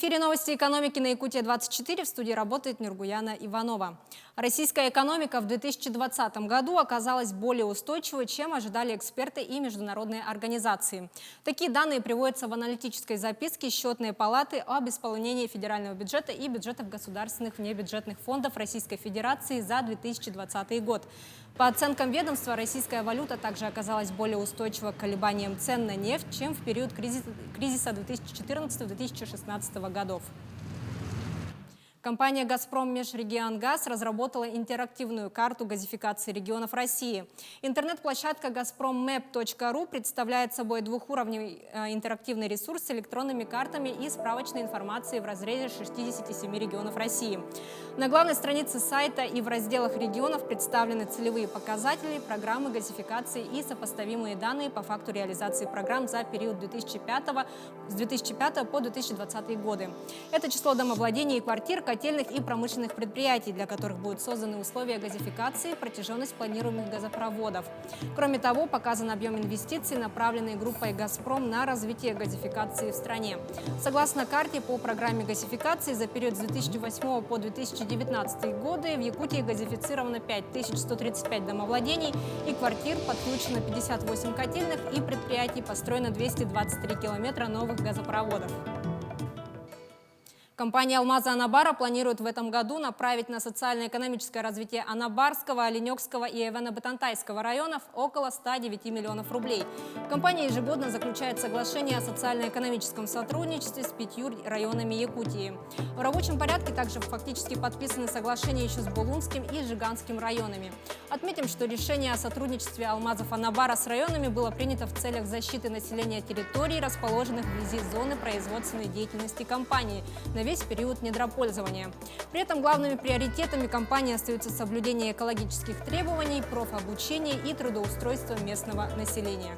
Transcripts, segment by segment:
В эфире новости экономики на Якутия-24, в студии работает Нургуяна Иванова. Российская экономика в 2020 году оказалась более устойчивой, чем ожидали эксперты и международные организации. Такие данные приводятся в аналитической записке Счетной палаты об исполнении федерального бюджета и бюджетов государственных внебюджетных фондов Российской Федерации за 2020 год. По оценкам ведомства, российская валюта также оказалась более устойчива к колебаниям цен на нефть, чем в период кризиса 2014-2016 годов. Компания «Газпром Межрегионгаз» разработала интерактивную карту газификации регионов России. Интернет-площадка gazprommap.ru представляет собой двухуровневый интерактивный ресурс с электронными картами и справочной информацией в разрезе 67 регионов России. На главной странице сайта и в разделах регионов представлены целевые показатели, программы газификации и сопоставимые данные по факту реализации программ за период с 2005 по 2020 годы. Это число домовладений и квартир, котельных и промышленных предприятий, для которых будут созданы условия газификации, протяженность планируемых газопроводов. Кроме того, показан объем инвестиций, направленный группой «Газпром» на развитие газификации в стране. Согласно карте, по программе газификации за период с 2008 по 2019 годы в Якутии газифицировано 5135 домовладений и квартир, подключено 58 котельных и предприятий, построено 223 километра новых газопроводов. Компания «Алмазы Анабара» планирует в этом году направить на социально-экономическое развитие Анабарского, Оленёкского и Эвено-Бытантайского районов около 109 миллионов рублей. Компания ежегодно заключает соглашение о социально-экономическом сотрудничестве с 5 районами Якутии. В рабочем порядке также фактически подписаны соглашения еще с Булунским и Жиганским районами. Отметим, что решение о сотрудничестве «Алмазов Анабара» с районами было принято в целях защиты населения территорий, расположенных вблизи зоны производственной деятельности компании, на весь период недропользования. При этом главными приоритетами компании остаются соблюдение экологических требований, профобучение и трудоустройство местного населения.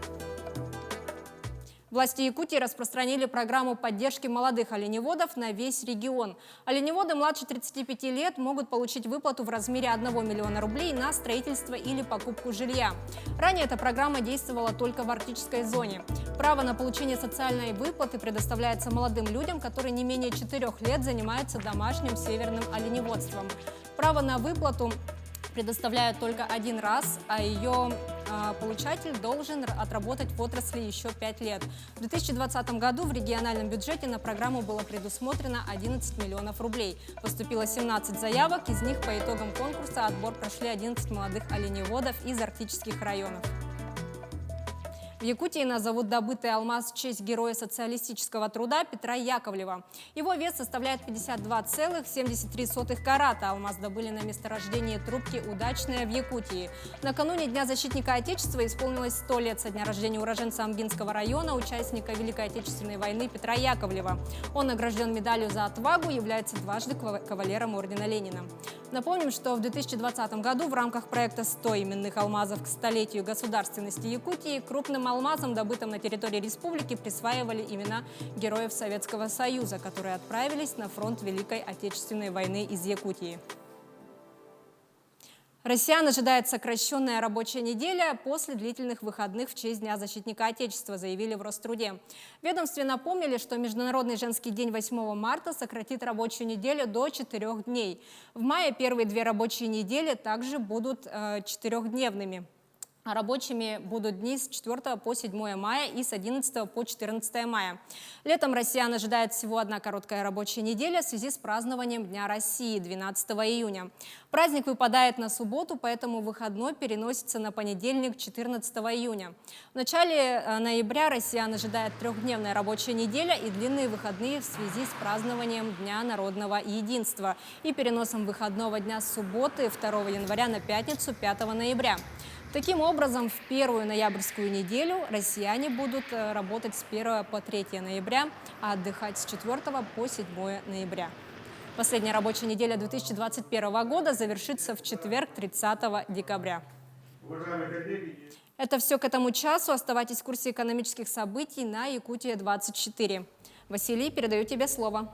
Власти Якутии распространили программу поддержки молодых оленеводов на весь регион. Оленеводы младше 35 лет могут получить выплату в размере 1 миллиона рублей на строительство или покупку жилья. Ранее эта программа действовала только в арктической зоне. Право на получение социальной выплаты предоставляется молодым людям, которые не менее 4 лет занимаются домашним северным оленеводством. Право на выплату предоставляют только один раз, а ее получатель должен отработать в отрасли еще 5 лет. В 2020 году в региональном бюджете на программу было предусмотрено 11 миллионов рублей. Поступило 17 заявок, из них по итогам конкурса отбор прошли 11 молодых оленеводов из арктических районов. В Якутии назовут добытый алмаз в честь героя социалистического труда Петра Яковлева. Его вес составляет 52,73 карата. Алмаз добыли на месторождении трубки «Удачная» в Якутии. Накануне Дня защитника Отечества исполнилось 100 лет со дня рождения уроженца Амгинского района, участника Великой Отечественной войны Петра Яковлева. Он награжден медалью за отвагу, является дважды кавалером ордена Ленина. Напомним, что в 2020 году в рамках проекта «100 именных алмазов к столетию государственности Якутии» крупным алмазам, добытым на территории республики, присваивали имена героев Советского Союза, которые отправились на фронт Великой Отечественной войны из Якутии. Россиян ожидает сокращенная рабочая неделя после длительных выходных в честь Дня защитника Отечества, заявили в Роструде. В ведомстве напомнили, что Международный женский день 8 марта сократит рабочую неделю до 4 дней. В мае первые 2 рабочие недели также будут 4-дневными. А рабочими будут дни с 4 по 7 мая и с 11 по 14 мая. Летом россиян ожидает всего одна короткая рабочая неделя в связи с празднованием Дня России 12 июня. Праздник выпадает на субботу, поэтому выходной переносится на понедельник 14 июня. В начале ноября россиян ожидает 3-дневная рабочая неделя и длинные выходные в связи с празднованием Дня народного единства и переносом выходного дня с субботы 2 января на пятницу 5 ноября. Таким образом, в первую ноябрьскую неделю россияне будут работать с 1 по 3 ноября, а отдыхать с 4 по 7 ноября. Последняя рабочая неделя 2021 года завершится в четверг, 30 декабря. Это все к этому часу. Оставайтесь в курсе экономических событий на Якутия-24. Василий, передаю тебе слово.